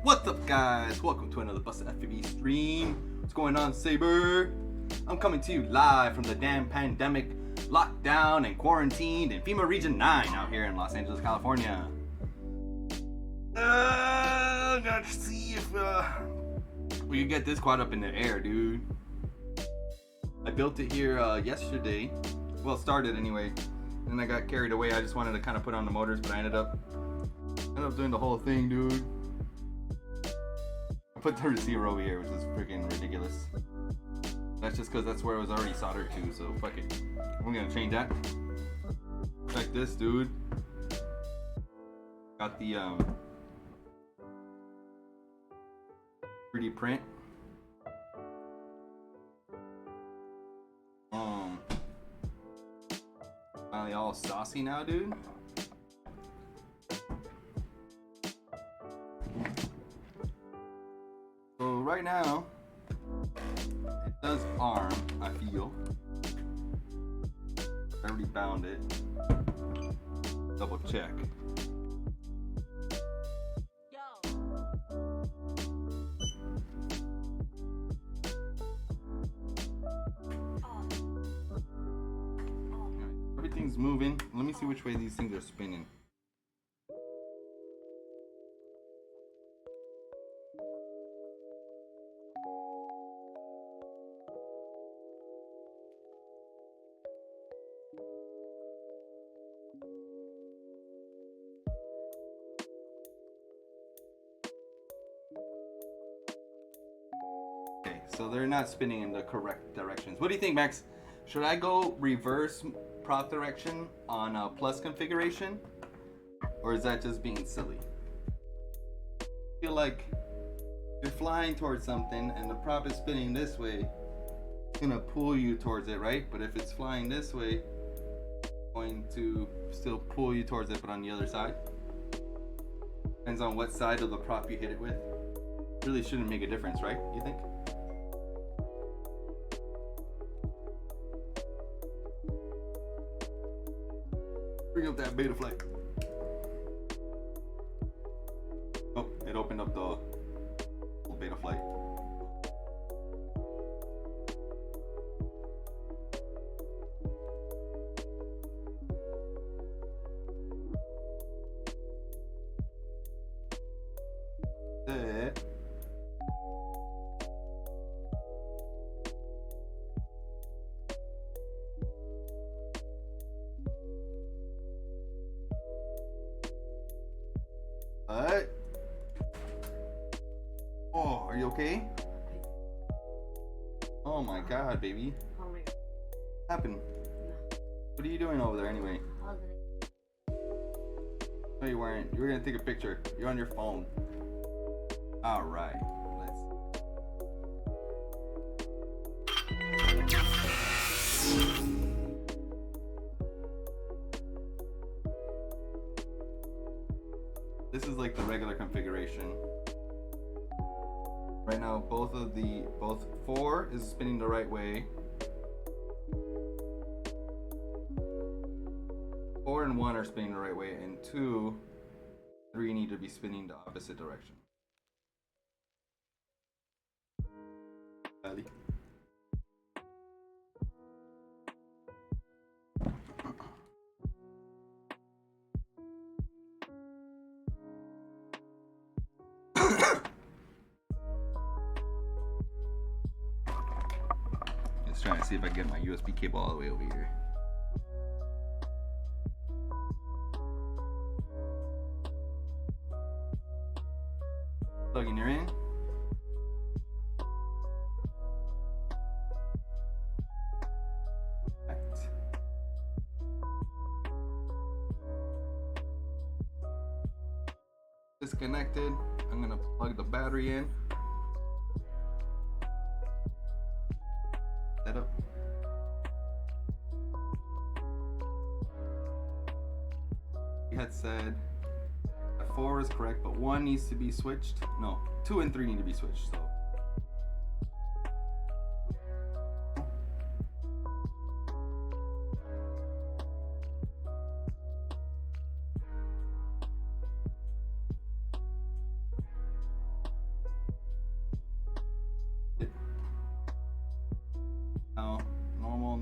What's up, guys? Welcome to another Busted FPV stream. What's going on, Saber? I'm coming to you live from the damn pandemic, lockdown and quarantined in FEMA Region 9 out here in Los Angeles, California. Gotta see if we can get this quad up in the air, dude. I built it here yesterday. Well, started anyway. And I got carried away. I just wanted to kind of put on the motors, but I ended up doing the whole thing, dude. I put the receiver over here, which is freaking ridiculous. That's just because that's where it was already soldered to, so fuck it. I'm gonna change that. Like this, dude. Got the 3D print. Finally all saucy now, dude. So right now, it does arm, I feel. I already bound it. Double check. Everything's moving. Let me see which way these things are spinning. Okay, so they're not spinning in the correct directions. What do you think, Max? Should I go reverse prop direction on a plus configuration, or is that just being silly? I feel like you're flying towards something and the prop is spinning this way, it's gonna pull you towards it, right? But if it's flying this way, it's going to still pull you towards it, but on the other side. Depends on what side of the prop you hit it with. Really shouldn't make a difference, right? You think? Bring up that Betaflight. Oh, it opened up the Betaflight. That. What? Oh, are you okay? Oh my god, baby. Oh my god. What happened? No. What are you doing over there anyway? No, you weren't. You were gonna take a picture. You're on your phone. Alright. This is like the regular configuration. Right now, both 4 is spinning the right way. 4 and 1 are spinning the right way, and 2, 3 need to be spinning the opposite direction. Ali. Just trying to see if I can get my USB cable all the way over here. Plugging her in. Disconnected. I'm gonna plug the battery in. Setup. We had said that 4 is correct, but 1 needs to be switched. No, 2 and 3 need to be switched. So.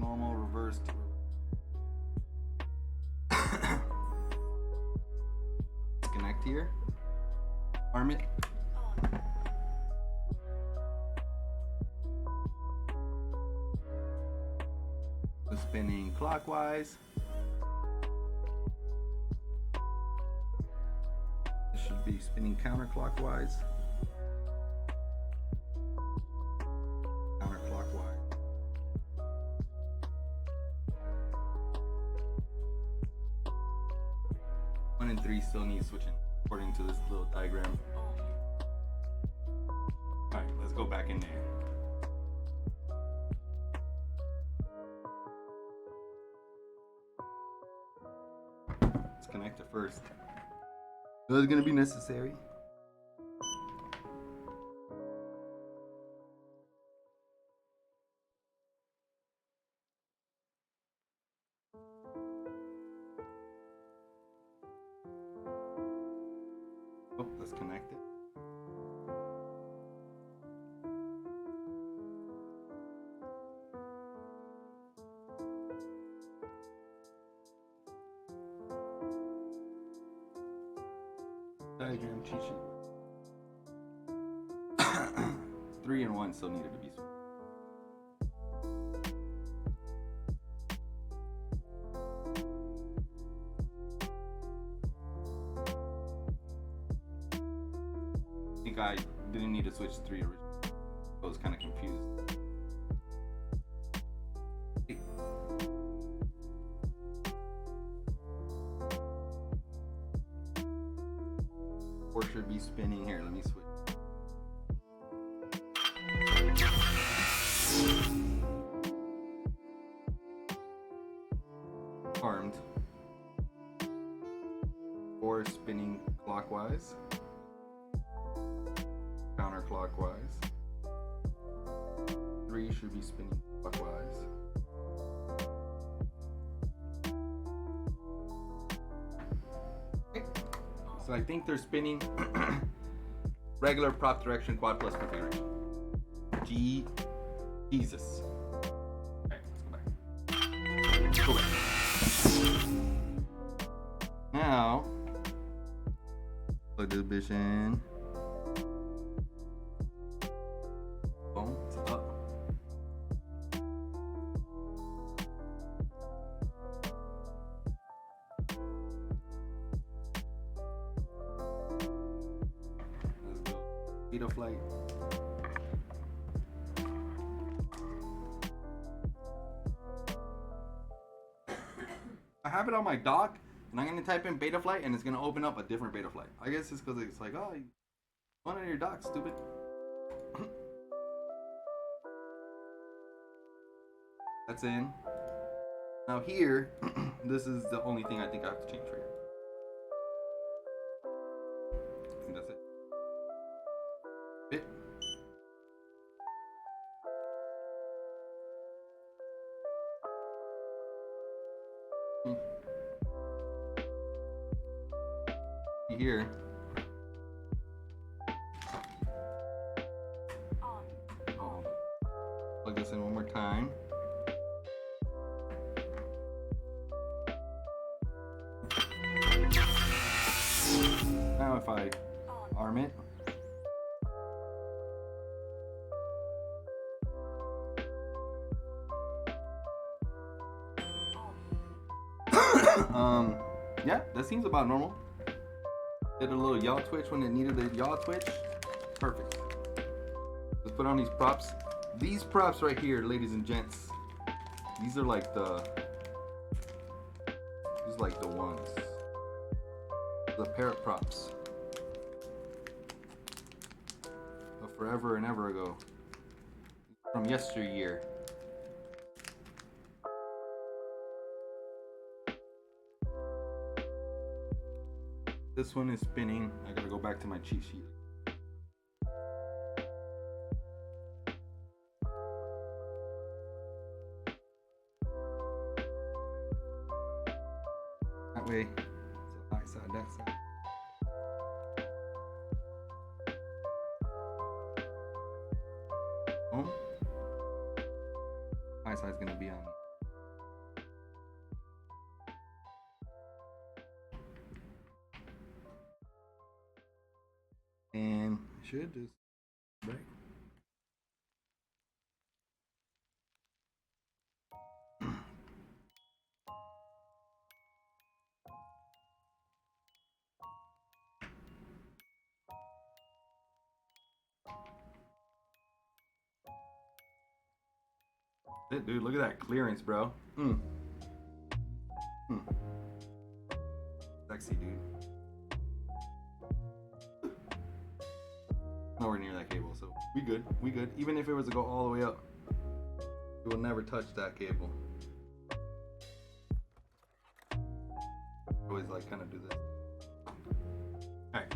normal, reverse to disconnect here. Arm it. So spinning clockwise. It should be spinning counterclockwise. Counterclockwise. 1 and 3 still need switching according to this little diagram. Alright, let's go back in there. Let's connect it first. So it's gonna be necessary. Oh, let's connect it. Diagram cheat sheet. 3 and 1 still needed to be switched. I think I didn't need to switch 3 originally. I was kind of confused. 4 should be spinning here. Let me switch. Armed. 4 spinning clockwise. Counterclockwise. 3 should be spinning clockwise. Okay. So I think they're spinning regular prop direction quad plus configuration. Jesus. Okay, let's go back. Now, plug this bitch in. Boom, it's up. Let's go. Betaflight. I have it on my dock, and I'm gonna type in Betaflight, and it's gonna open up a different Betaflight. I guess it's because it's like, oh, you want it on your dock, stupid. That's in. Now here, this is the only thing I think I have to change right here. I think that's it. Bit. Here. Oh. Plug this in one more time. Now if I arm it. Yeah, that seems about normal. Did a little yaw twitch when it needed a yaw twitch. Perfect. Let's put on these props. These props right here, ladies and gents. These are like the ones. The parrot props. Of forever and ever ago. From yesteryear. This one is spinning. I gotta go back to my cheat sheet. That way, it's the high side, that side. Boom. High side's gonna be on should just break. Dude, look at that clearance, bro. Sexy, dude. Nowhere near that cable, so we good. We good. Even if it was to go all the way up, it will never touch that cable. Always like kind of do this. All right.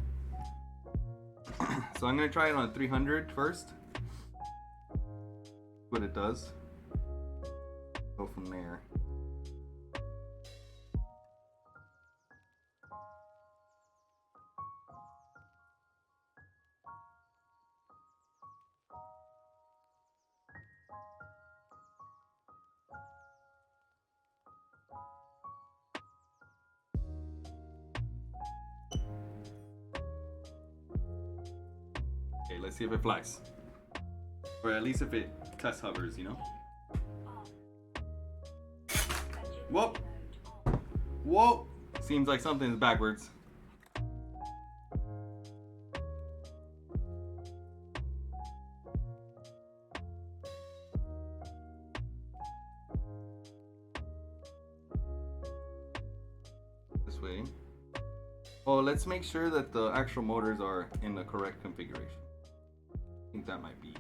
So I'm gonna try it on 300 first. What it does. Go from there. Okay, let's see if it flies. Or at least if it test hovers, you know? Whoa! Whoa! Seems like something's backwards. This way. Oh, let's make sure that the actual motors are in the correct configuration. I think that might be.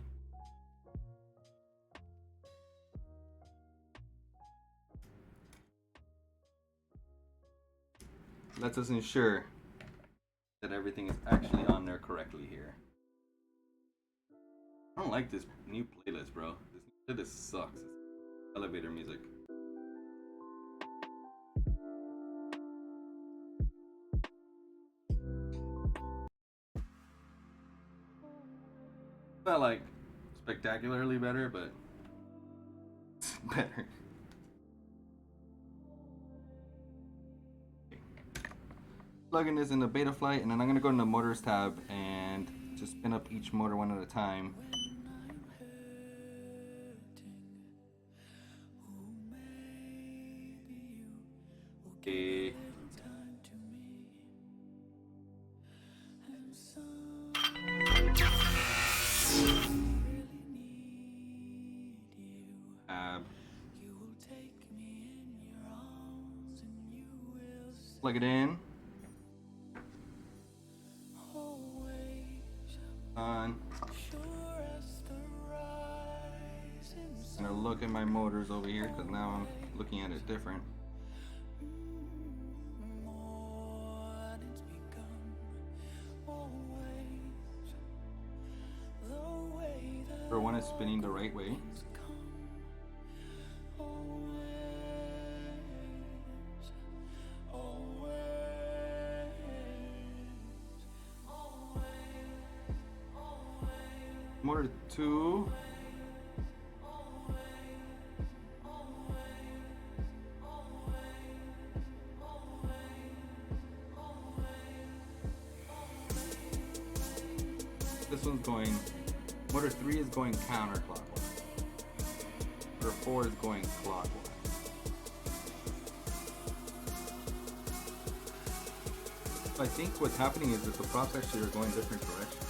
Lets us ensure that everything is actually on there correctly here. I don't like this new playlist, bro. This playlist sucks. It's elevator music. Not like spectacularly better, but it's better. Plugging this in the Betaflight, and then I'm gonna go in the motors tab and just spin up each motor one at a time. Okay. Plug it in. On. I'm gonna look at my motors over here because now I'm looking at it different. Or one is spinning the right way. Motor 2. This one's going, motor 3 is going counterclockwise. Motor 4 is going clockwise. So I think what's happening is that the props actually are going different directions.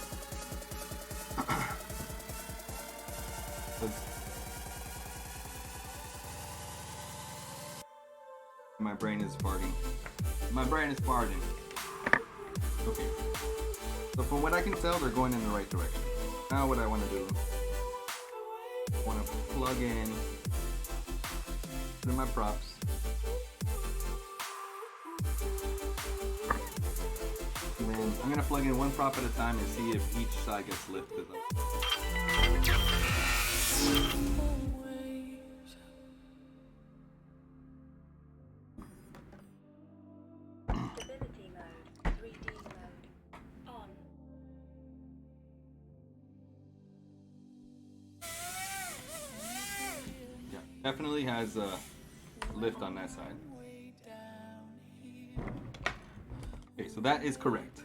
My brain is farting. My brain is farting. Okay. So from what I can tell, they're going in the right direction. Now what I want to do, I want to plug in my props. And then I'm going to plug in one prop at a time and see if each side gets lifted up. Definitely has a lift on that side. Okay, so that is correct.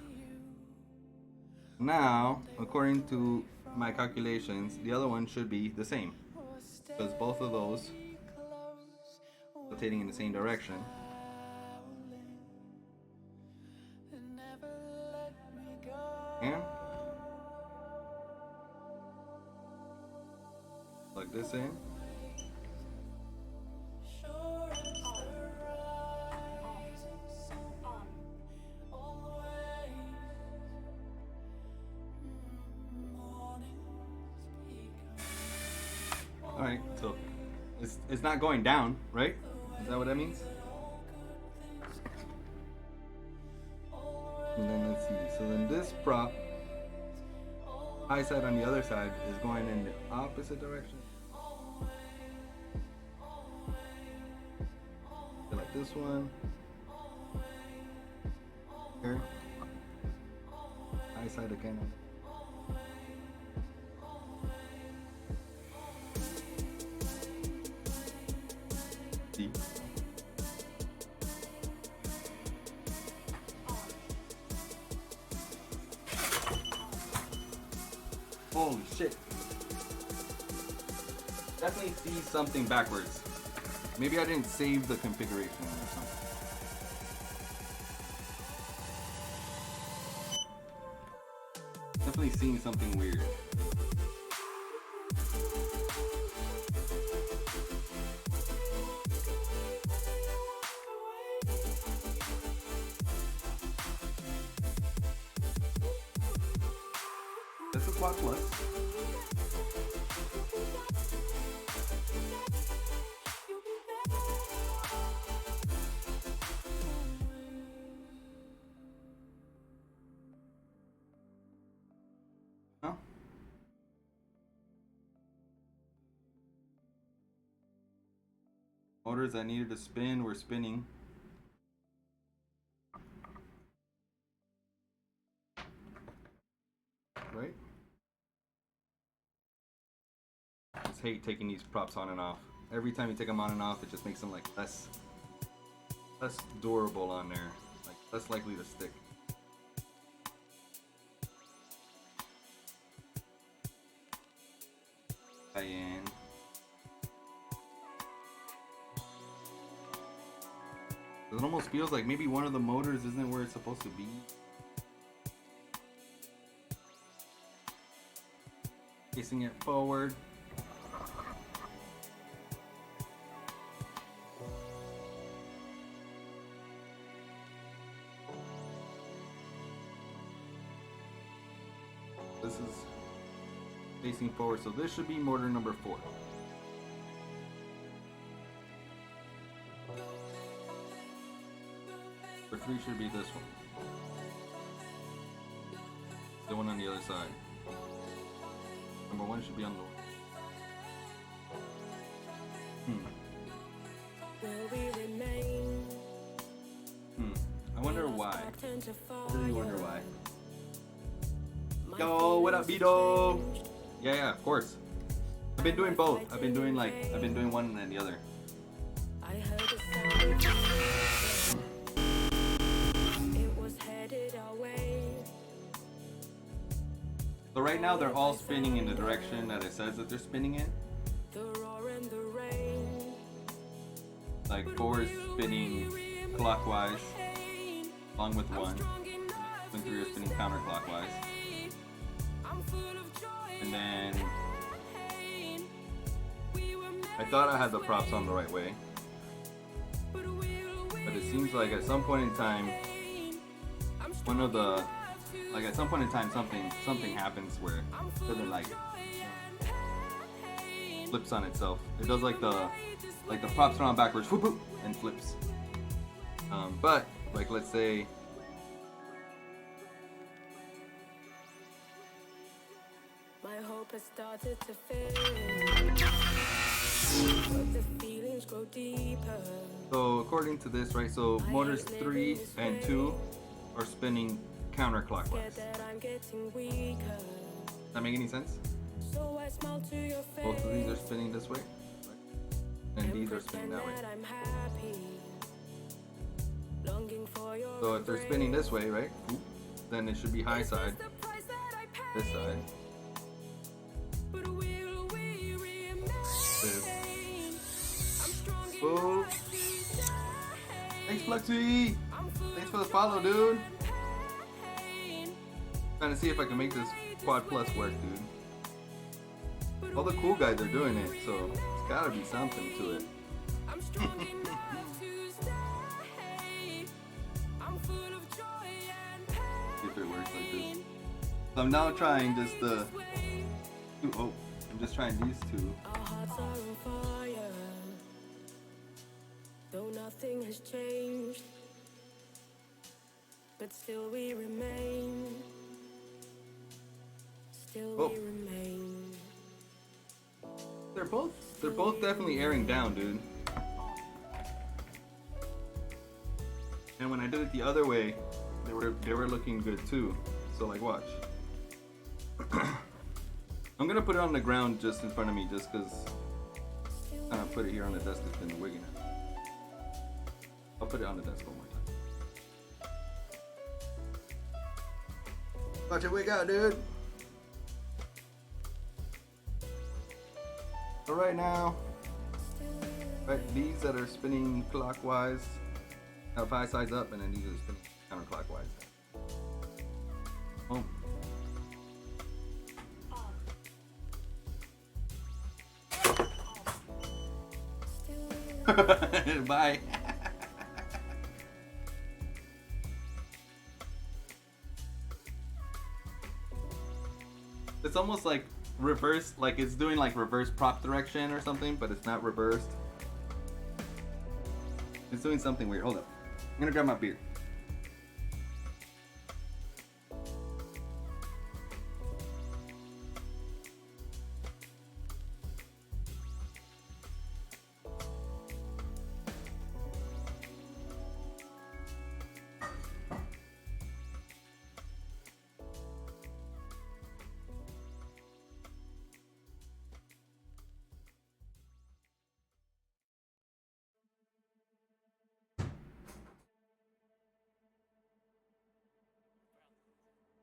Now, according to my calculations, the other one should be the same because both of those rotating in the same direction. And plug this in. Alright, so it's not going down, right? Is that what that means? And then let's see. So then this prop, high side on the other side, is going in the opposite direction. Like this one. Here. High side again. See? Holy shit. Definitely see something backwards. Maybe I didn't save the configuration or something. Definitely seeing something weird. That's a quad plus. No? Motors that needed to spin were spinning. Right? I just hate taking these props on and off. Every time you take them on and off, it just makes them like less durable on there, like less likely to stick. And it almost feels like maybe one of the motors isn't where it's supposed to be. Facing it forward. This is facing forward, so this should be motor number 4. Number 3 should be this one. The one on the other side. Number 1 should be on the I wonder why. I really wonder why. Yo, what up, Vito? Yeah, of course. I've been doing both. I've been doing one and then the other. So right now they're all spinning in the direction that it says that they're spinning in. Like 4 is spinning clockwise along with 1. And 3 is spinning counterclockwise. And then I thought I had the props on the right way. But it seems like at some point in time something happens where it doesn't like it. Flips on itself. It does like the props are on backwards, whoop, whoop, and flips. But like let's say my hope has started to fade, but the feelings grow deeper. So according to this, right, so motors 3 and 2 are spinning counterclockwise. Does that make any sense? Both of these are spinning this way, right? And these are spinning that way. So if they're spinning this way, right, then it should be high side. This side. But will we remain? This. I'm strong Oh. enough to stay. Thanks, Fluxy. I'm full Thanks of for the follow, dude. pain. Trying to see if I can make this quad plus work, dude. All the cool guys are doing it, so it's gotta be something to it. I'm strong enough to stay. I'm full of joy and pain. If it works like this. So I'm now trying just the. Oh, I'm just trying these two. Our hearts are on fire. Though nothing has changed, but still we remain. Still Oh. we remain. They're both definitely airing down, dude. And when I did it the other way, they were looking good too. So like, watch. I'm gonna put it on the ground just in front of me, just cause kind of put it here on the desk has been wigging it. I'll put it on the desk one more time. Watch it wig out, dude. So right now, right, these that are spinning clockwise have 5 sides up, and then these are spinning counterclockwise. Oh. Bye. It's almost like reverse, like it's doing like reverse prop direction or something, but it's not reversed. It's doing something weird. Hold up. I'm gonna grab my beer.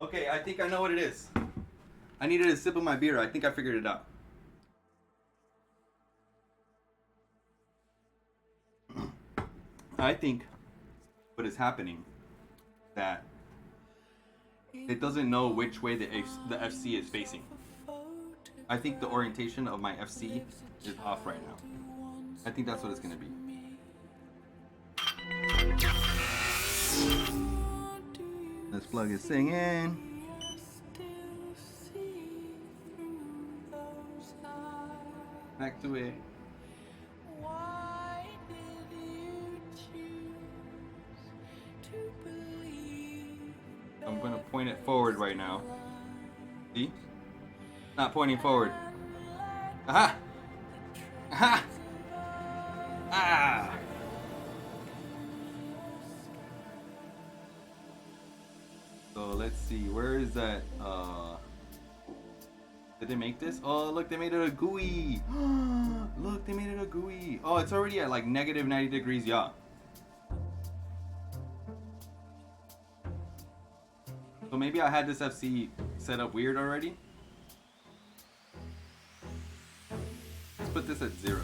Okay, I think I know what it is. I needed a sip of my beer. I think I figured it out. I think what is happening that it doesn't know which way the FC is facing. I think the orientation of my FC is off right now. I think that's what it's gonna be. Let's plug this thing in. Back to it. I'm gonna point it forward right now. See? Not pointing forward. Aha! Aha! Ah! So let's see, where is that? Did they make this? Oh, look, they made it a GUI. Look, they made it a GUI. Oh, it's already at like negative 90 degrees yaw. So maybe I had this FC set up weird already. Let's put this at 0.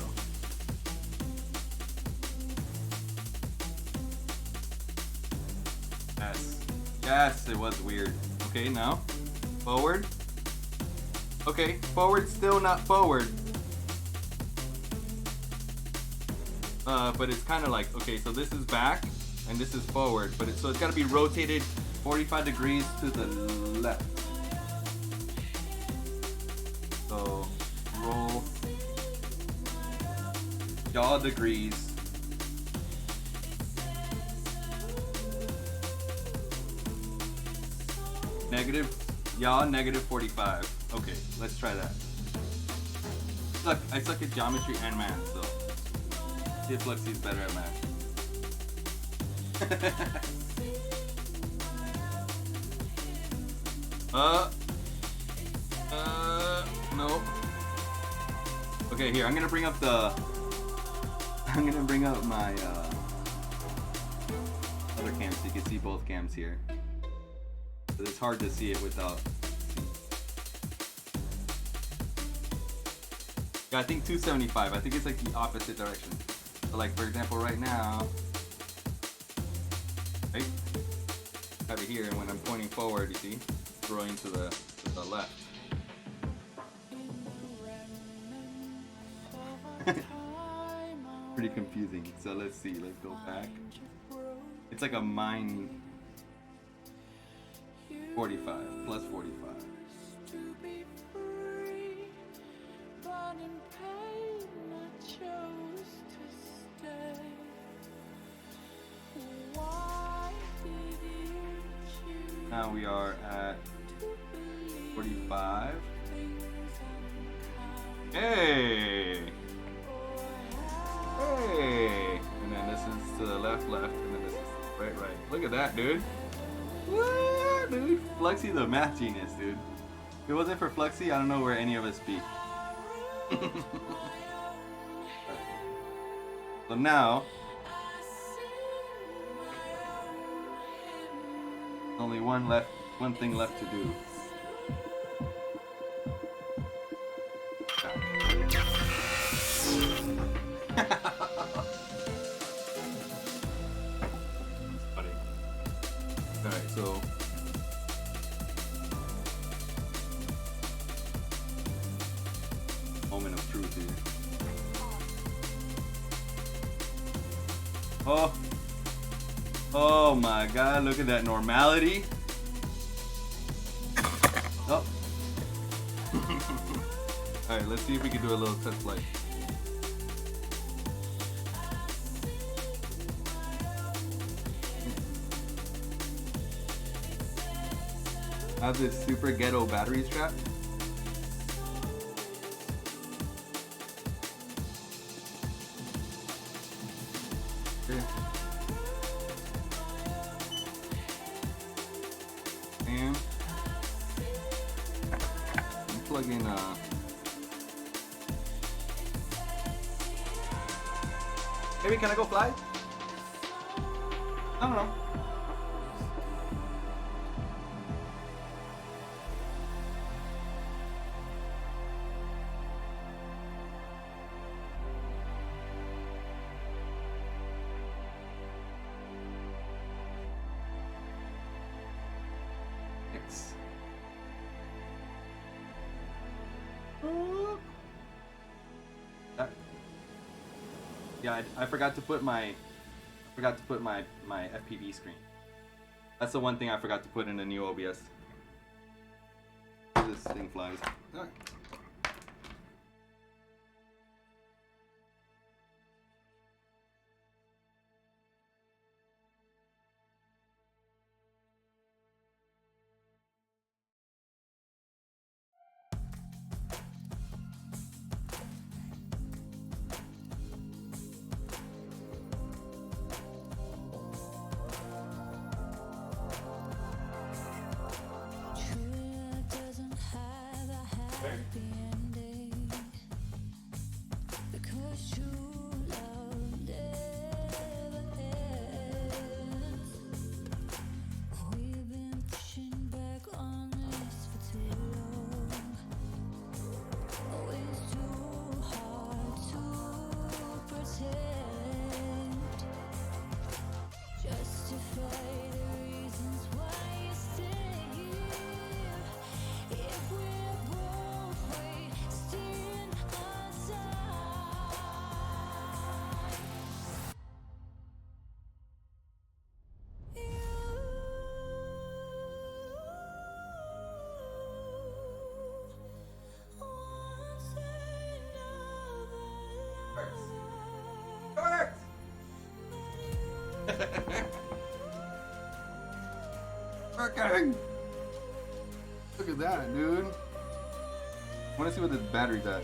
Yes. Yes, it was weird. Okay, now. Forward. Okay, forward, still not forward. But it's kind of like, okay, so this is back, and this is forward. But so it's got to be rotated 45 degrees to the left. So, roll. Yaw degrees. Negative, yaw, negative 45. Okay, let's try that. I suck at geometry and math, so see if Lexi's better at math. No. Okay, here, I'm gonna bring up my other cam so you can see both cams here. But it's hard to see it without. Yeah, I think 275. I think it's like the opposite direction. So like for example, right now, right? I have it here, and when I'm pointing forward, you see, it's throwing to the left. Pretty confusing. So let's see. Let's go back. It's like a mine. 45 plus 45. Now we are at 45. Hey! Hey! And then this is to the left, and then this is right. Look at that, dude. What, dude? Fluxy, the math genius, dude. If it wasn't for Fluxy, I don't know where any of us be. So now, only one thing left to do. Funny. Alright, so moment of truth here. Oh my god, look at that normality. Oh. Alright, let's see if we can do a little test flight. I have this super ghetto battery strap. Okay. And I'm plugging maybe can I go fly? I don't know. Yeah, I forgot to put my FPV screen. That's the one thing I forgot to put in the new OBS. This thing flies. Alright. Working! Look at that, dude. I want to see what this battery's at.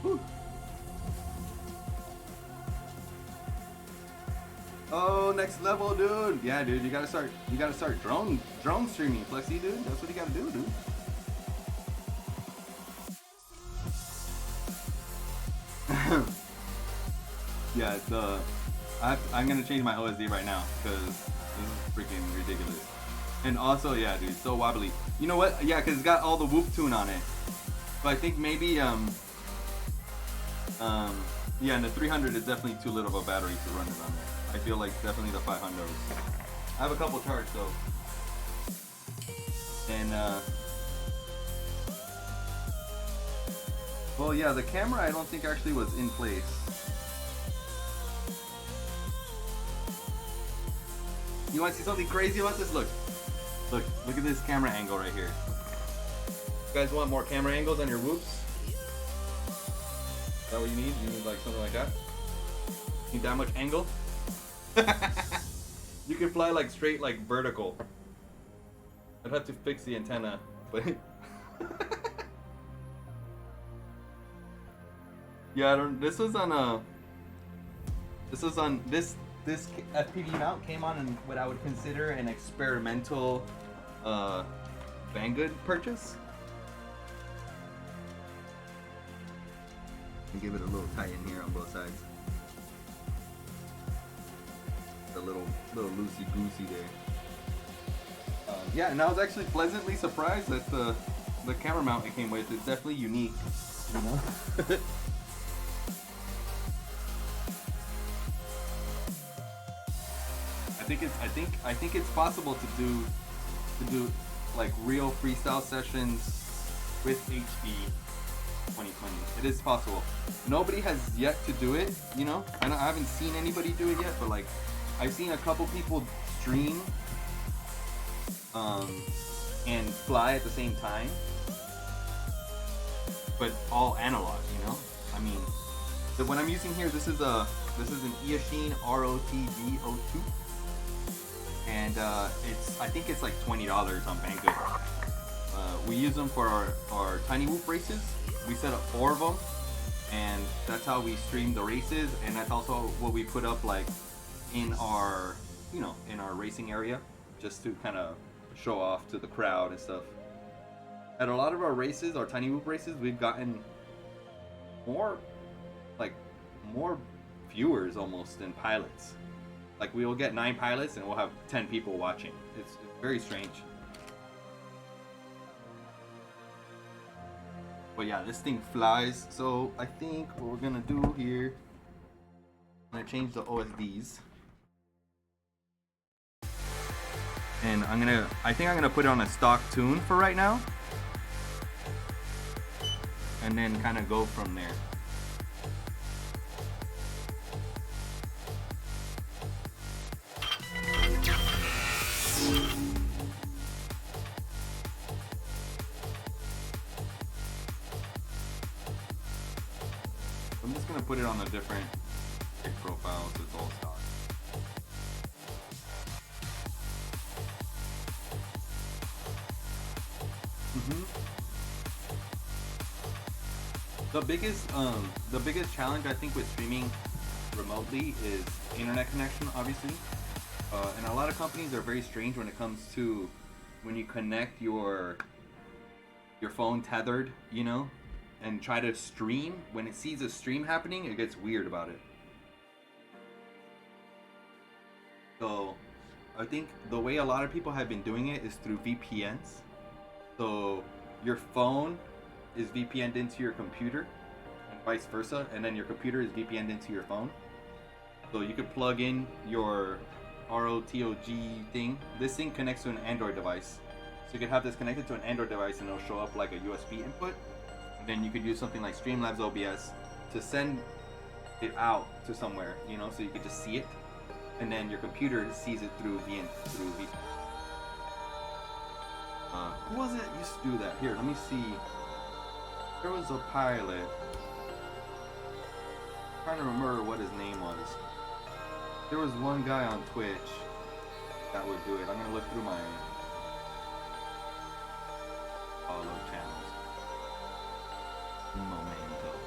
Whew. Oh, next level, dude. Yeah, dude, you gotta start drone streaming, Flexi, dude. That's what you gotta do, dude. Yeah, it's I'm gonna change my OSD right now because this is freaking ridiculous. And also, yeah, dude, so wobbly. You know what? Yeah, because it's got all the whoop tune on it. But I think maybe yeah, and the 300 is definitely too little of a battery to run it on there. I feel like definitely the 500. I have a couple charged though, and well, yeah, the camera I don't think actually was in place. You want to see something crazy about this? Look at this camera angle right here. You guys want more camera angles on your whoops? Is that what you need? You need like something like that? Need that much angle? You can fly like straight, like vertical. I'd have to fix the antenna, but yeah, I don't. This was on this FPV mount came on in what I would consider an experimental Banggood purchase. And give it a little tighten here on both sides. A little loosey goosey there. Yeah, and I was actually pleasantly surprised at the camera mount it came with. It's definitely unique, you know. I think it's possible to do like real freestyle sessions with HB 2020. It is possible. Nobody has yet to do it, you know. I haven't seen anybody do it yet, but like I've seen a couple people stream and fly at the same time, but all analog, you know. I mean, the one I'm using here, this is an Eachine ROTG02, and I think it's like $20 on Banggood. We use them for our tiny whoop races. We set up 4 of them, and that's how we stream the races, and that's also what we put up like in our, you know, in our racing area, just to kind of show off to the crowd and stuff. At a lot of our races, our tiny whoop races, we've gotten more viewers almost than pilots. Like we will get 9 pilots and we'll have 10 people watching. It's very strange. But yeah, this thing flies. So I think what we're gonna do here, I'm gonna change the OSDs. And I think I'm gonna put it on a stock tune for right now. And then kind of go from there. I'm just gonna put it on a different profile so it's all stock. The biggest challenge I think with streaming remotely is internet connection, obviously. And a lot of companies are very strange when it comes to when you connect your phone tethered, you know, and try to stream. When it sees a stream happening, it gets weird about it. So I think the way a lot of people have been doing it is through VPNs. So your phone is VPN'd into your computer and vice versa, and then your computer is VPN'd into your phone. So you could plug in your ROTOG thing. This thing connects to an Android device. So you could have this connected to an Android device and it'll show up like a USB input. And then you could use something like Streamlabs OBS to send it out to somewhere, you know, so you could just see it. And then your computer sees it through VPN. Who was it that used to do that? Here, let me see. There was a pilot. I'm trying to remember what his name was. There was one guy on Twitch that would do it. I'm gonna look through my follow channels. Momentos.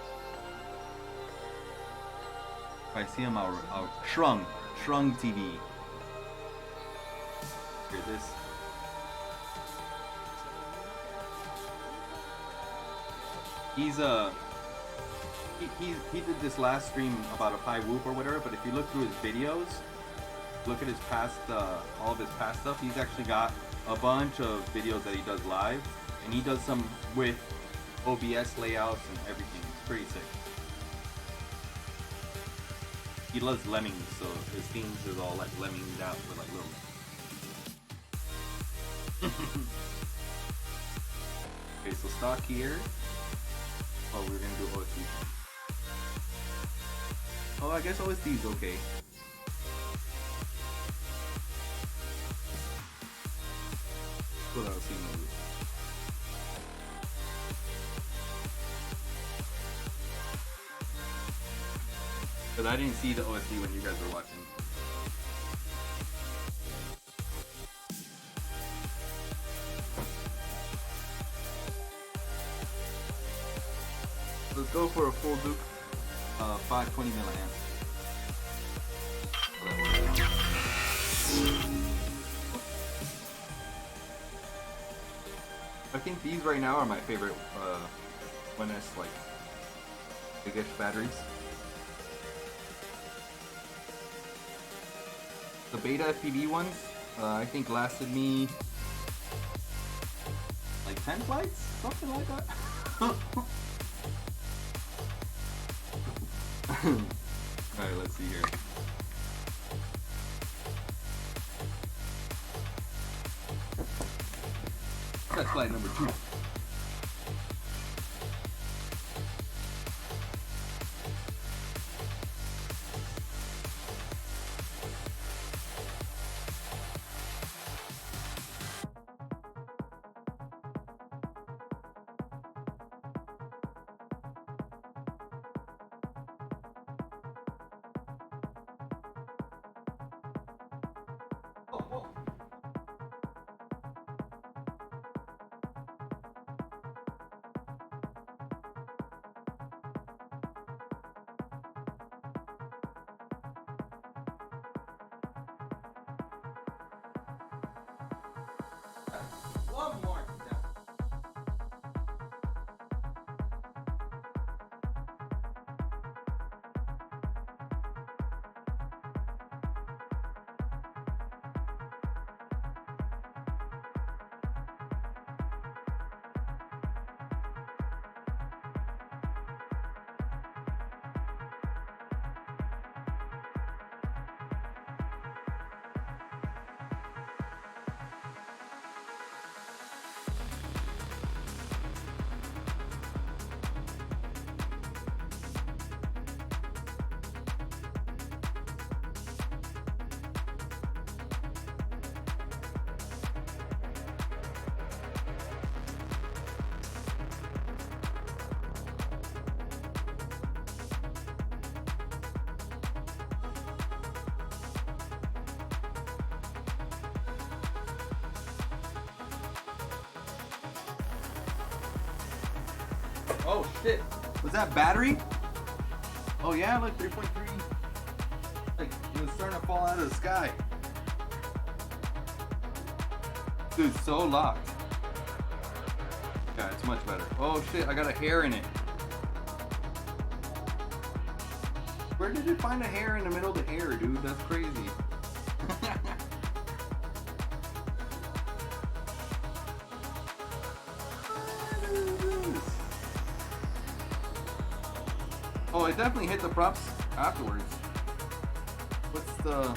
If I see him, I'll Shrung TV. Here, this. He did this last stream about a Pi Whoop or whatever, but if you look through his videos, look at his past, all of his past stuff, he's actually got a bunch of videos that he does live, and he does some with OBS layouts and everything. It's pretty sick. He loves lemmings, so his themes is all like lemminged out with like little. Okay, so stock here. Oh, we're gonna do OSD. Oh, I guess OSD is okay. What else he knows? But I didn't see the OSD when you guys were watching. Let's go for a full Duke, 520 milliamps. I think these right now are my favorite 1S like big-ish batteries. The beta FPV ones, I think lasted me like 10 flights, something like that. Alright, let's see here. That's flight number 2. One more. Oh shit! Was that battery? Oh yeah, look, 3.3. Like, it was starting to fall out of the sky. Dude, so locked. Yeah, it's much better. Oh shit, I got a hair in it. Where did it find a hair in the middle of the air, dude? That's crazy. Oh, it definitely hit the props afterwards. What's the...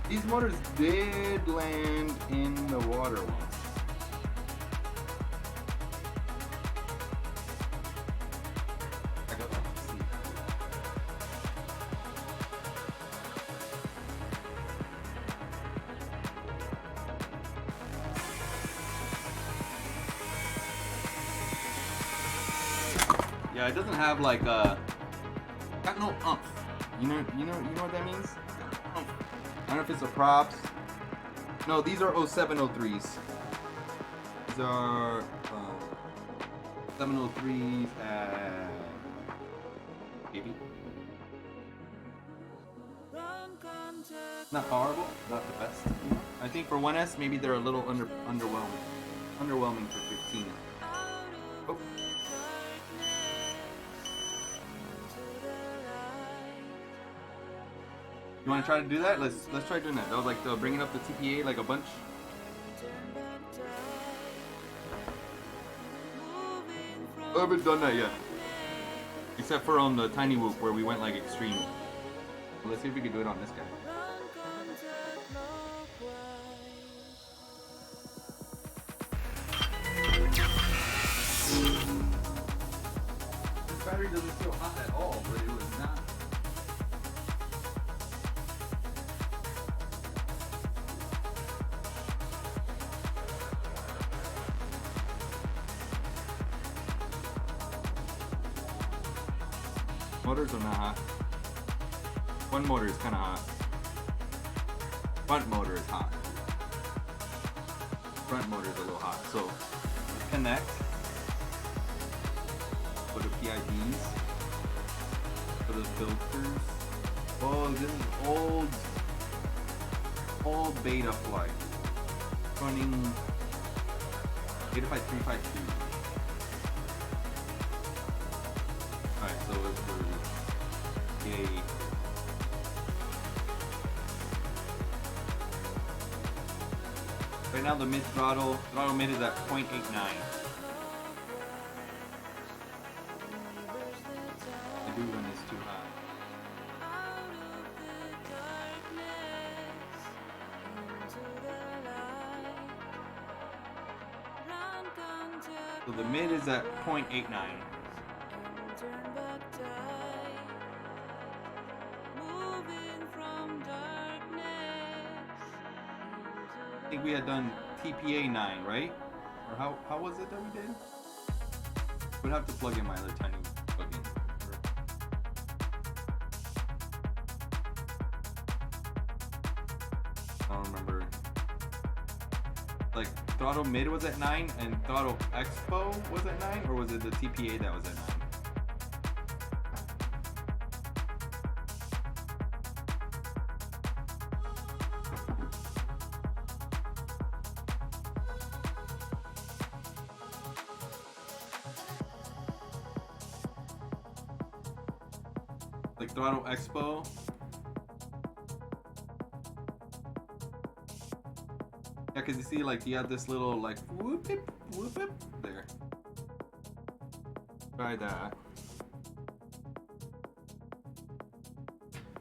These motors did land in the water once. Yeah, it doesn't have like got no umph. You know what that means? Umph. I don't know if it's the props. No, these are 0703s. These are 703s at maybe. Not horrible, not the best. I think for 1S maybe they're a little underwhelming. Underwhelming for 15. Oh. You want to try to do that? Let's try doing that. That was like bringing up the TPA like a bunch. I haven't done that yet. Except for on the tiny whoop where we went like extreme. Let's see if we can do it on this guy. This battery doesn't feel hot at all, but it was not. Motors are not hot. One motor is kind of hot. Front motor is hot. Front motor is a little hot. So connect. For the PIDs. For the filters. Oh, this is old Betaflight. Running Betaflight 352. Alright, so it's for a right now the mid throttle mid is at 0.89. I do when it's too high. So the mid is at 0.89. I think we had done TPA 9, right? Or how was it that we did? We'd have to plug in my other tiny plug-in. I don't remember. Like throttle mid was at 9 and throttle expo was at 9, or was it the TPA that was at 9? Like throttle expo. Yeah, cause you see, like you have this little like whoop it there. Try that.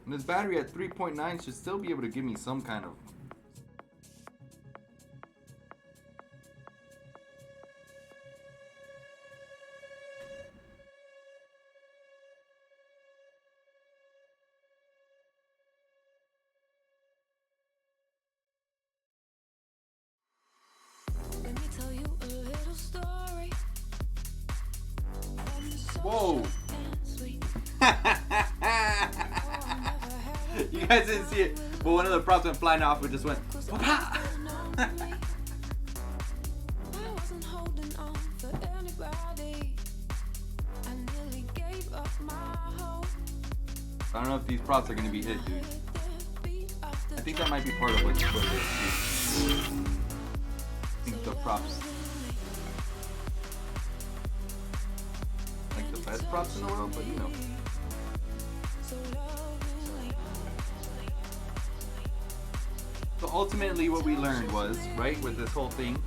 And this battery at 3.9 should still be able to give me some kind of. Let me tell you a little story. Whoa! You guys didn't see it, but one of the props went flying off. It just went. Papa! I wasn't holding on for anybody. I nearly gave up my hope. I don't know if these props are gonna be it, dude. I think that might be part of what it is. I think the props, like the best props in the world, but you know. So ultimately what we learned was, right, with this whole thing,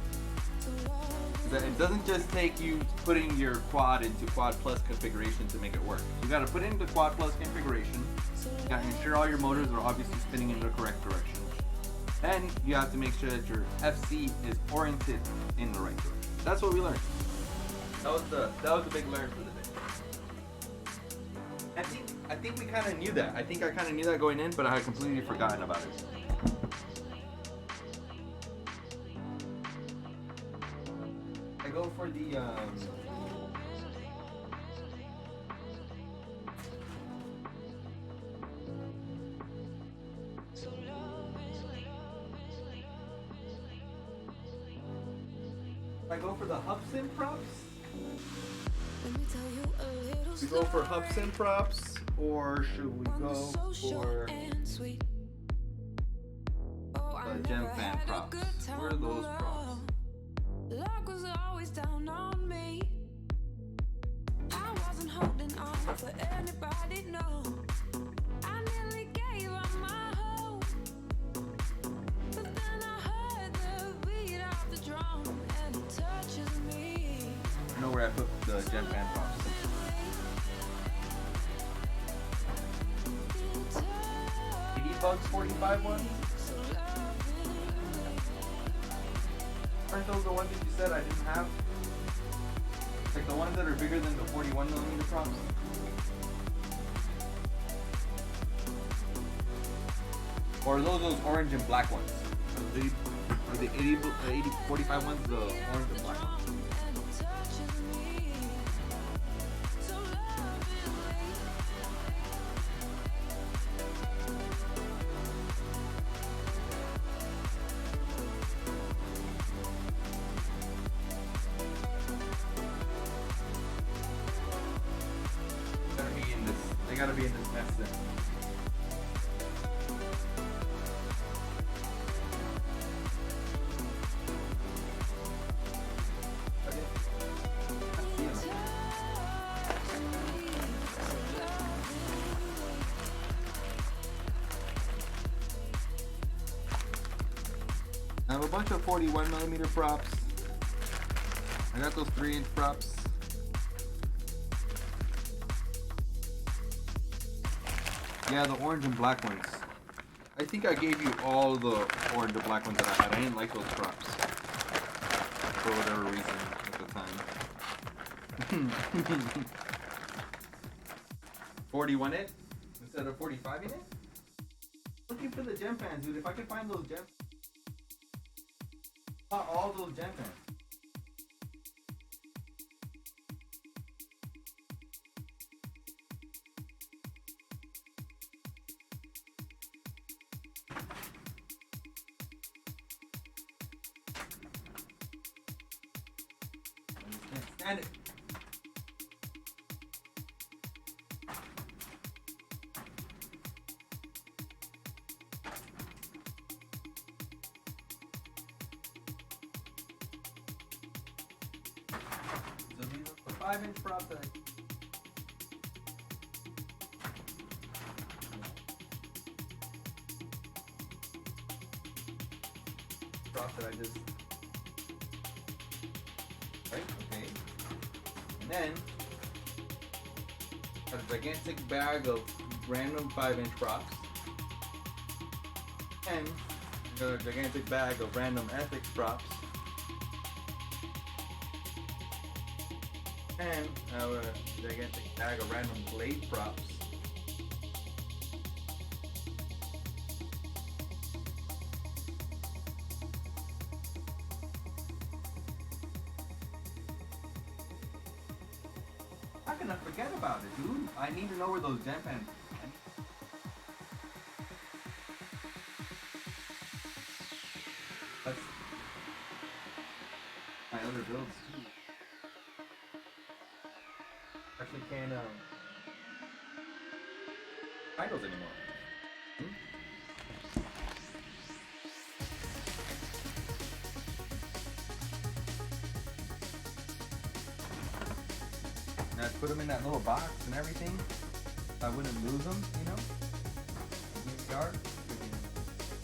is that it doesn't just take you putting your quad into quad plus configuration to make it work. You gotta put it into quad plus configuration. You gotta ensure all your motors are obviously spinning in the correct direction. Then you have to make sure that your FC is oriented in the right direction. That's what we learned. That was the big learn for the day. I think we kind of knew that. I think I kind of knew that going in, but I had completely forgotten about it. I go for the I go for the Hubsin props. Let me tell you a little We go for Hubsin props, or should we go for the Gem Fan props? Where are those props? Luck was always down on me. I wasn't holding on for anybody, no. I nearly gave up my where I put the gem pan props. $80, 45 ones. Aren't those the ones that you said I didn't have? Like the ones that are bigger than the 41mm props? Or are those orange and black ones? Are the 80 45 ones the orange and black ones? They gotta be in this mess then. I have a bunch of 41mm props. I got those 3-inch props. Yeah, the orange and black ones. I think I gave you all the orange and black ones that I had. I didn't like those props. For whatever reason at the time. 41 it? Instead of 45 in it? Looking for the gem pans, dude. If I could find those gem... Not all those gem pans. And so these are the 5-inch props that I just right, okay. And then a gigantic bag of random 5-inch props. And a gigantic bag of random ethics props. And a gigantic bag of random blade props. How can I forget about it, dude? I need to know where those jam pans. That's my other builds too. Actually can't find those anymore. And I'd put them in that little box and everything. I wouldn't lose them, you know? In the yard.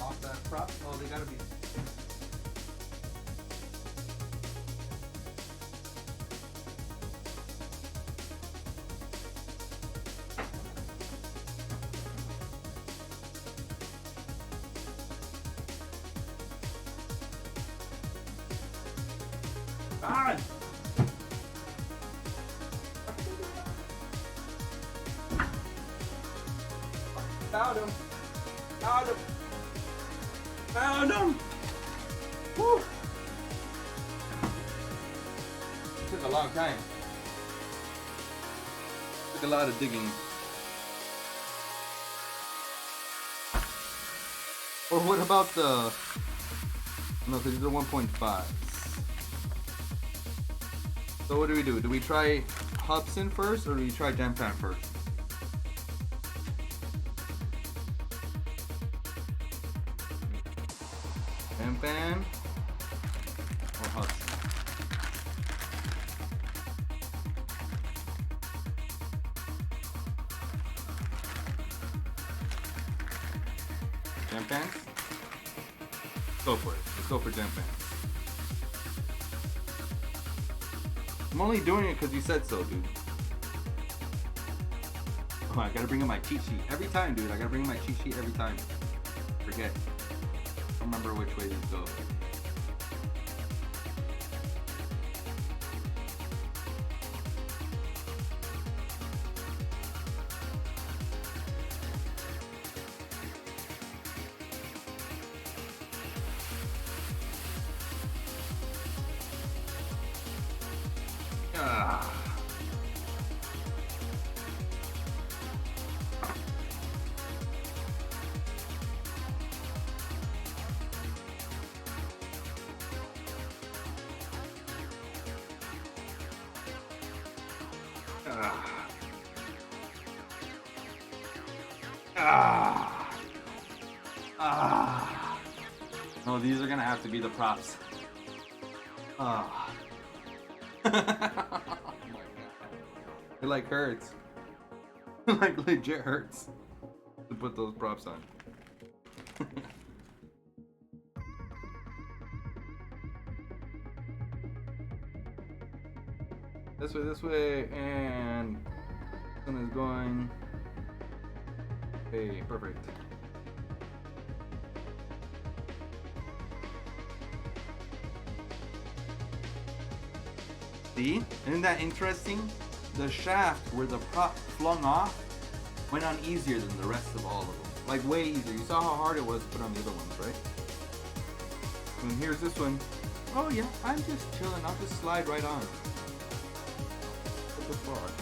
Off that prop. Oh, they gotta be. God! Found him! Found him! Found him! Woo! Took a long time. Took a lot of digging. Or what about the... No, because these are 1.5. So what do? Do we try Hudson first or do we try Jam Pan first? Jam Pan or Hudson? Jam Pans? Go for it. Let's go for Jam Pans. I'm only doing it because you said so, dude. Oh, I gotta bring in my cheat sheet every time, dude. I gotta bring in my cheat sheet every time. Forget. I don't remember which way these go. Ah. No, these are gonna have to be the props. Ah. Oh my god. It like hurts. Like legit hurts to put those props on. This way, and this one is going. Okay, perfect. See? Isn't that interesting? The shaft where the prop flung off went on easier than the rest of all of them. Like way easier. You saw how hard it was to put on the other ones, right? And here's this one. Oh yeah, I'm just chilling. I'll just slide right on. What the fuck?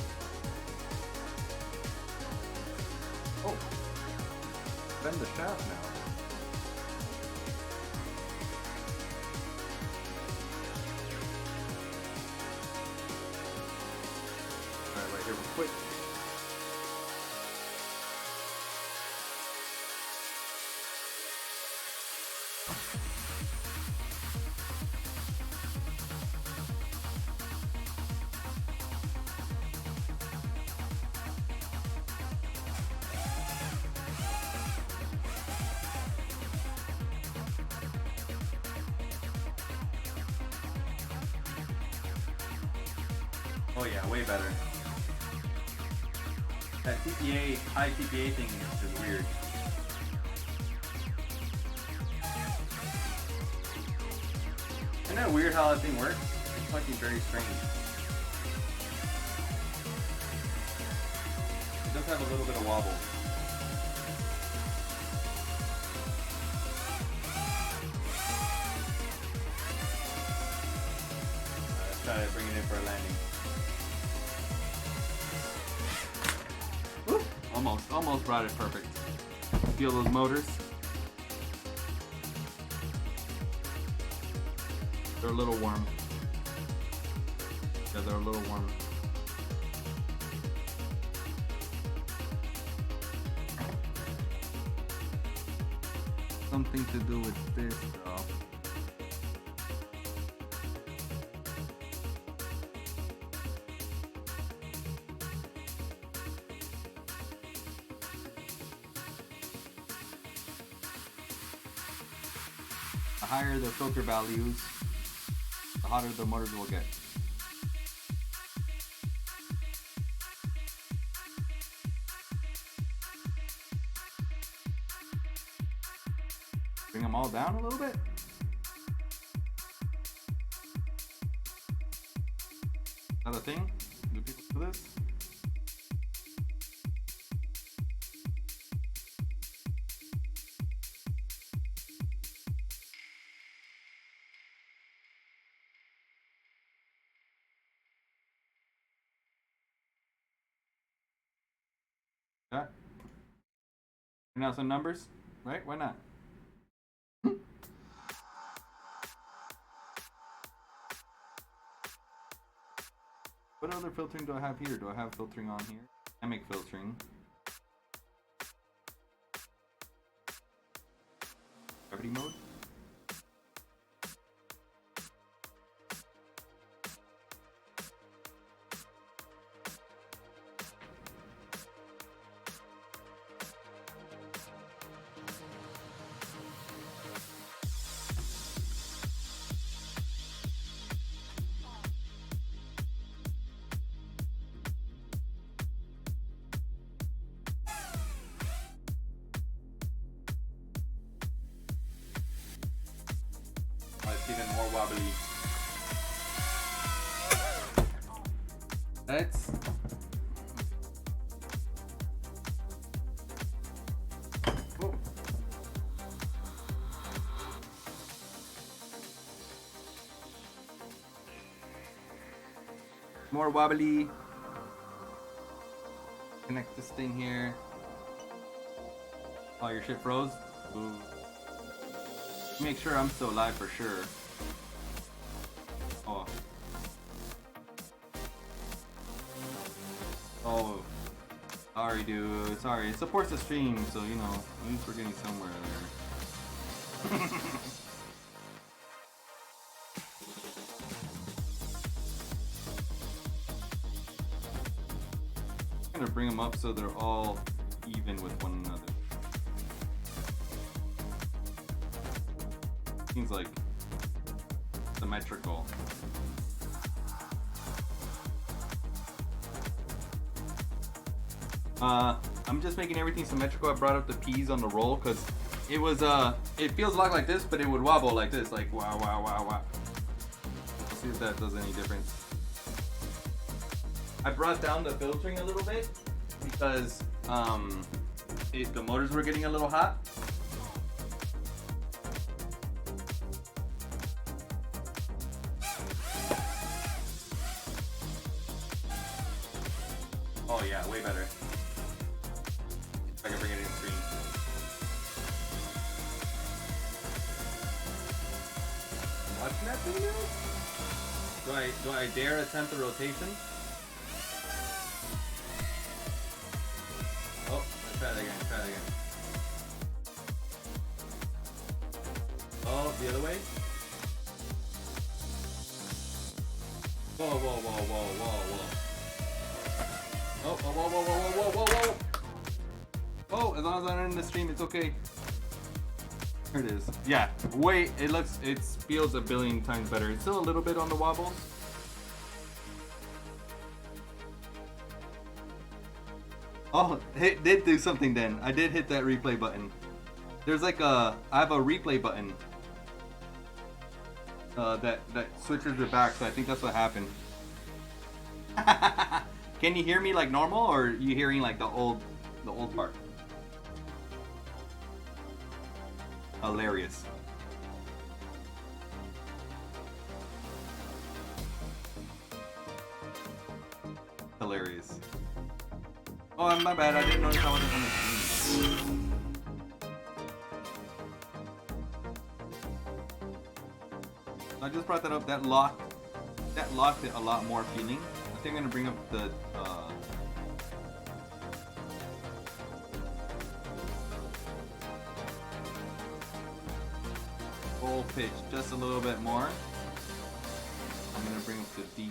Oh. Bend the shaft now. Alright, right here real quick. Oh yeah, way better. That TPA, high TPA thing is just weird. Isn't that weird how that thing works? It's fucking very strange. It does have a little bit of wobble. Let's try to bring it in for a landing. Woo! Almost brought it perfect. Feel those motors? They're a little warm. Yeah, they're a little warm. Something to do with this stuff. The higher the filter values, the hotter the motors will get. Bring them all down a little bit. Another thing? Do people do this? Yeah. Now some numbers, right? Why not? What other filtering do I have here? Do I have filtering on here? Dynamic filtering. Gravity mode. even more wobbly. Let's oh. More wobbly. Connect this thing here. Oh, your shit froze? Ooh. Make sure I'm still alive for sure. Oh. Oh. Sorry, dude. Sorry. It supports the stream, so you know, at least we're getting somewhere there. I'm gonna bring them up so they're all even with one another. Seems like symmetrical. I'm just making everything symmetrical. I brought up the P's on the roll because it was it feels a lot like this, but it would wobble like this, like wow wow wow wow. Let's see if that does any difference. I brought down the filtering a little bit because the motors were getting a little hot. Oh yeah, way better. If I can bring it in screen. Watching that thing now? Do I dare attempt the rotation? Oh, let's try that again, Oh, the other way? Whoa, whoa, whoa, whoa, whoa, whoa. Oh, whoa, whoa, whoa, whoa, whoa, whoa, whoa. Oh, as long as I'm in the stream, it's okay. Here it is. Yeah, wait, it feels a billion times better. It's still a little bit on the wobbles. Oh, it did do something then. I did hit that replay button. There's like I have a replay button that switches it back, so I think that's what happened. Can you hear me like normal, or are you hearing like the old part? Hilarious. Hilarious. Oh, my bad. I didn't notice I wasn't on the screen. I just brought that up. That locked it a lot more feeling. I think I'm gonna bring up the full pitch just a little bit more. I'm gonna bring up the D.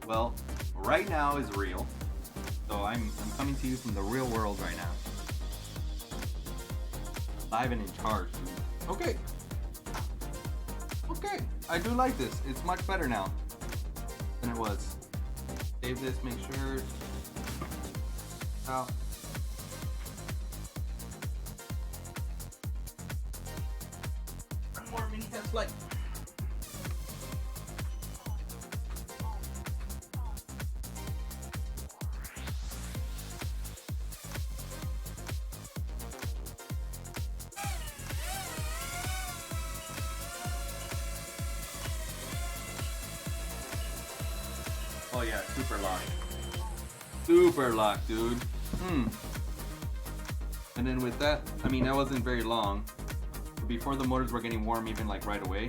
Well, right now is real, so I'm coming to you from the real world right now, live and in charge. Okay, I do like this. It's much better now than it was. Save this. Make sure. Out. One more mini test flight. Oh yeah, super locked. Super locked, dude. And then with that, I mean, that wasn't very long. Before the motors were getting warm, even like right away.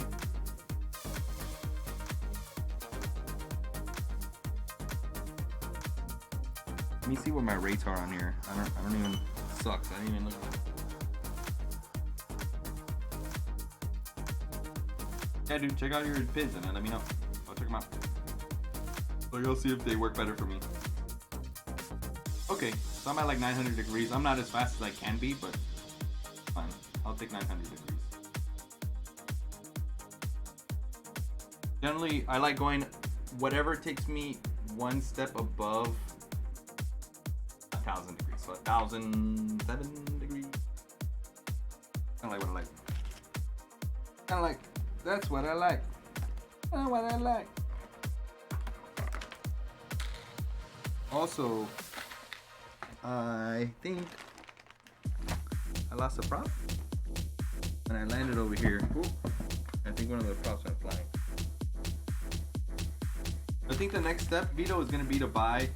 Let me see what my rates are on here. I don't even, sucks. I didn't even look. Yeah, dude, check out your PIDs and then let me know. I'll check them out. So you'll see if they work better for me. Okay, so I'm at like 900 degrees. I'm not as fast as I can be, but fine. I'll take 900 degrees. Generally, I like going whatever takes me one step above 1,000 degrees. So 1,007 degrees. Kind of like what I like. Kind of like, that's what I like. Kind of what I like. Also, I think I lost a prop when I landed over here. Ooh, I think one of the props went flying. I think the next step, Vito, is going to be to buy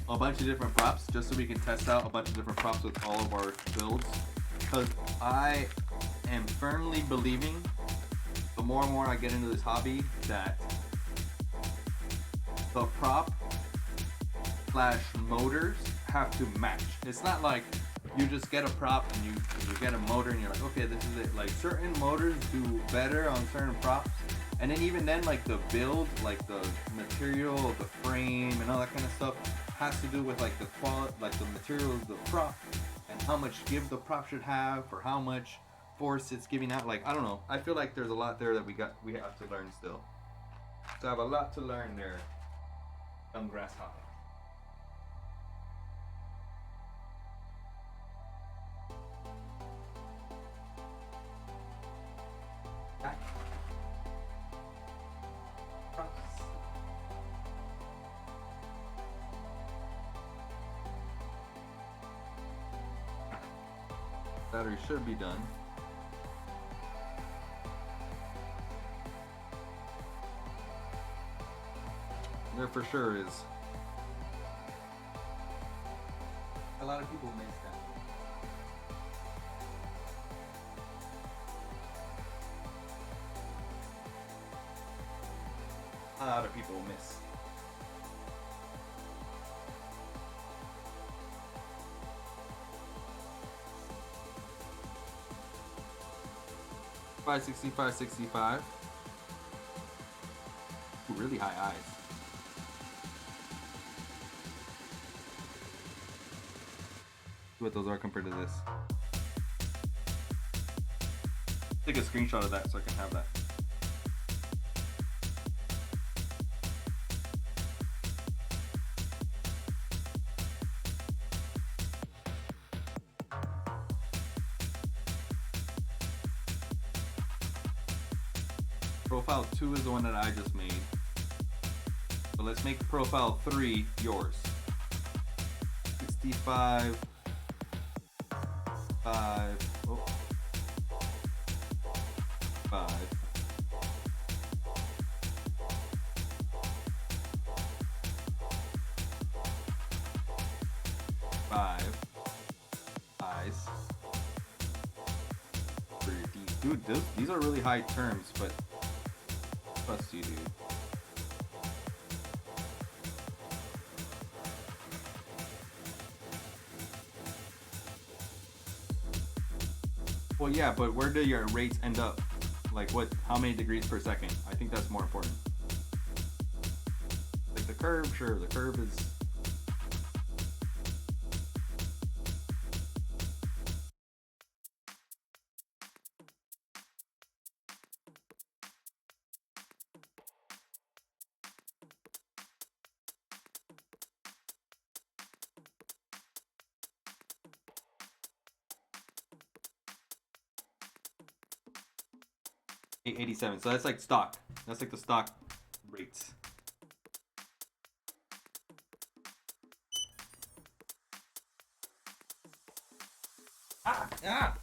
a bunch of different props just so we can test out a bunch of different props with all of our builds. Because I am firmly believing, the more and more I get into this hobby, that the prop slash motors have to match. It's not like you just get a prop and you get a motor and you're like, okay, this is it. Like certain motors do better on certain props, and then even then, like the build, like the material of the frame and all that kind of stuff has to do with like the quality, like the material of the prop and how much give the prop should have for how much force it's giving out. Like I don't know. I feel like there's a lot there that we have to learn still. So I have a lot to learn there. Young grasshopper. Battery should be done. There for sure is. A lot of people miss that. A lot of people miss. $565.65. Really high eyes. See what those are compared to this. Take a screenshot of that so I can have that. Profile 2 is the one that I just made. So let's make profile 3 yours. 65, 5, oh, 5. 5 eyes. Dude, these are really high terms, but trust you, dude. Well, yeah, but where do your rates end up? Like what? How many degrees per second? I think that's more important. Like the curve, sure, the curve is. $887. So that's like stock. That's like the stock rates. Ah,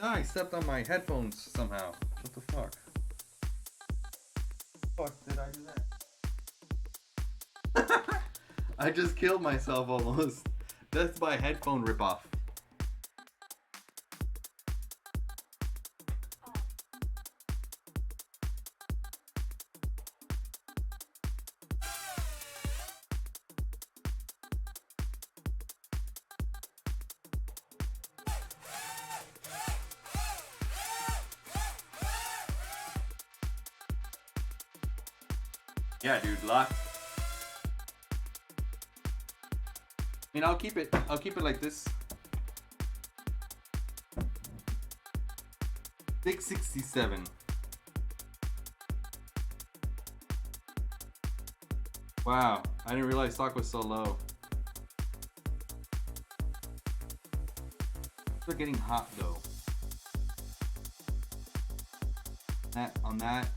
I stepped on my headphones somehow. What the fuck? Fuck, did I do that? I just killed myself almost. That's my headphone ripoff. Yeah, dude, lock. I mean, I'll keep it like this. 667. Wow, I didn't realize stock was so low. They're getting hot though. On that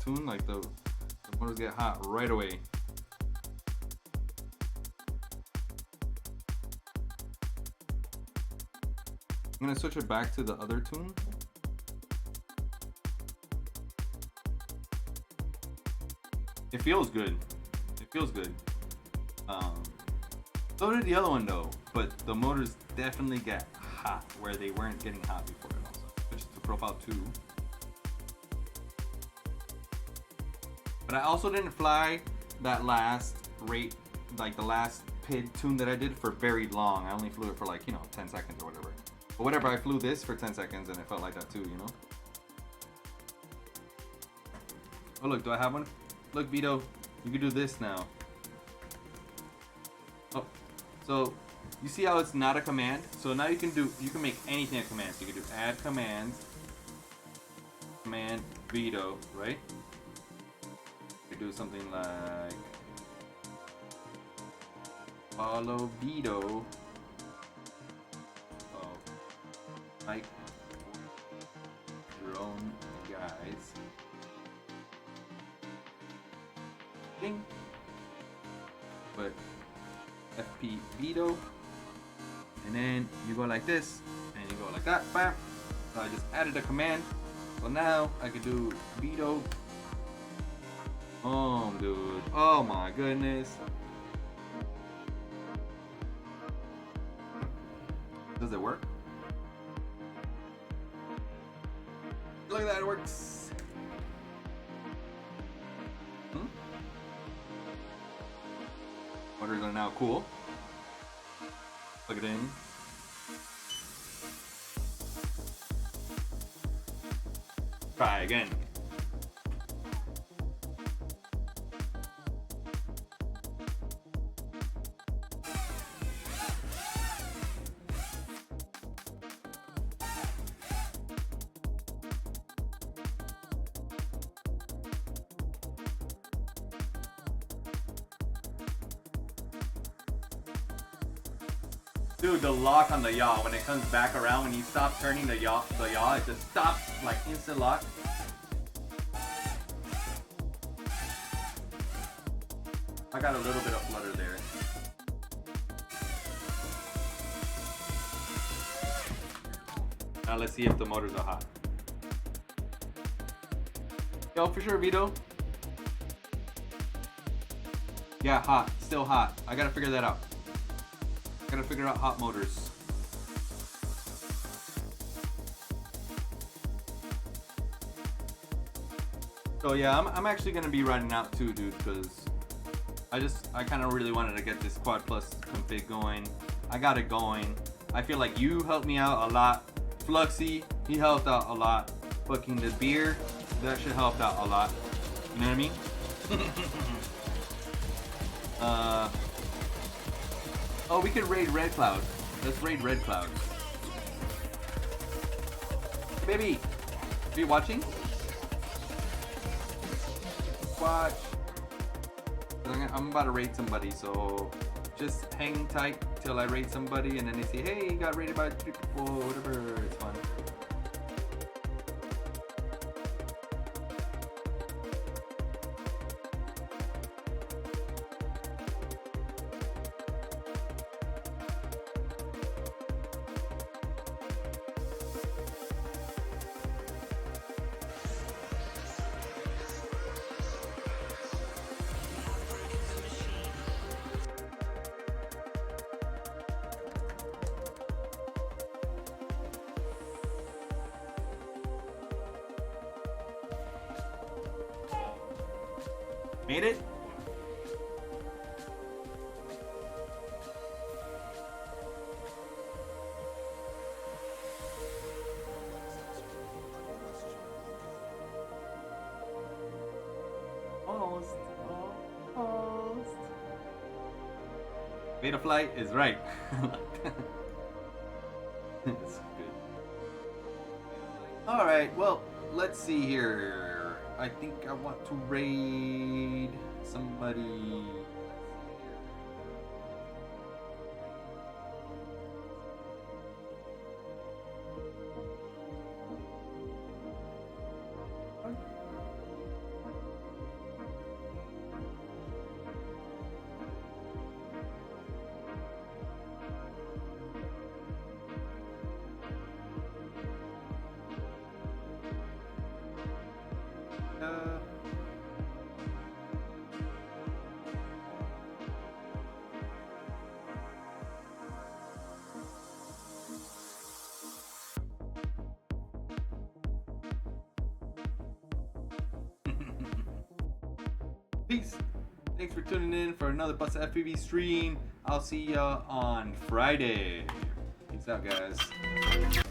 tune, like the motors get hot right away. I'm gonna switch it back to the other tune. It feels good. It feels good. So did the other one though, but the motors definitely get hot where they weren't getting hot before. It also switch to profile 2. But I also didn't fly that last rate, like the last PID tune that I did for very long. I only flew it for like, 10 seconds or whatever. But whatever, I flew this for 10 seconds and it felt like that too, Oh look, do I have one? Look, Vito, you can do this now. Oh, so you see how it's not a command? So now you can make anything a command. So you can do add commands, command Vito, right? You do something like follow Vito. Oh, like drone guys. Ding. But FP Vito, and then you go like this, and you go like that. Bam. So I just added a command. So now I can do Vito. Oh, dude. Oh my goodness. Does it work? Look at that, it works. Motors are now cool. Plug it in. Try again. Dude, the lock on the yaw, when it comes back around, when you stop turning the yaw, it just stops, like instant lock. I got a little bit of flutter there. Now let's see if the motors are hot. Yo, for sure, Vito. Yeah, hot. Still hot. I gotta figure that out. Gotta figure out hot motors. So yeah, I'm actually gonna be riding out too, dude, because I kind of really wanted to get this Quad Plus config going. I got it going. I feel like you helped me out a lot. Fluxy, he helped out a lot. Fucking the beer, that shit helped out a lot. You know what I mean? Oh, we could raid Red Cloud. Let's raid Red Cloud. Hey, baby, are you watching? Watch. I'm about to raid somebody, so just hang tight till I raid somebody, and then they say, "Hey, you got raided by 3 people," whatever. It's fun. Made it? Almost. Almost. Betaflight is right. It's good. Alright, well, let's see here. I think I want to raid Somebody. Peace. Thanks for tuning in for another Bus FPV stream. I'll see ya on Friday. Peace out, guys.